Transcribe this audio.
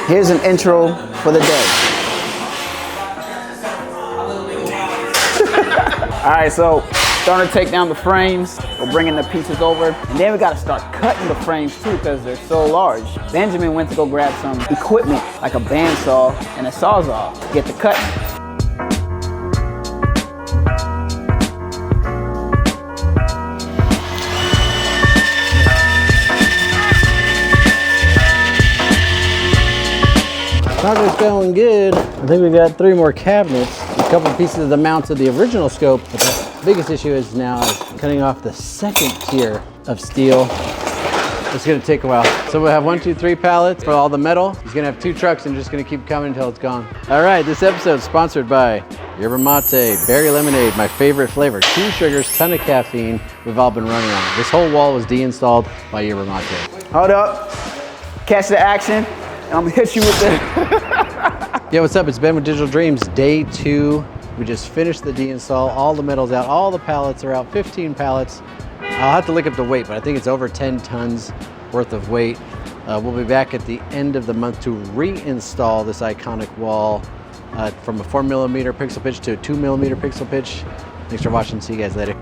Here's an intro for the day. All right, so starting to take down the frames. We're bringing the pieces over. And then we gotta start cutting the frames too because they're so large. Benjamin went to go grab some equipment like a bandsaw and a sawzall to get the cutting. Project's going good. I think we got 3 more cabinets, a couple pieces of the mounts of the original scope, but the biggest issue is now cutting off the second tier of steel. It's gonna take a while. So we'll have 1, 2, 3 pallets for all the metal. He's gonna have 2 trucks and just gonna keep coming until it's gone. All right, this episode is sponsored by Yerba Mate, berry lemonade, my favorite flavor. 2 sugars, ton of caffeine. We've all been running on it. This whole wall was de-installed by Yerba Mate. Hold up, catch the action. I'm gonna hit you with the... Yeah, what's up? It's Ben with Digital Dreams, day 2. We just finished the deinstall. All the metal's out, all the pallets are out, 15 pallets. I'll have to look up the weight, but I think it's over 10 tons worth of weight. We'll be back at the end of the month to reinstall this iconic wall from a 4mm pixel pitch to a 2mm pixel pitch. Thanks for watching. See you guys later.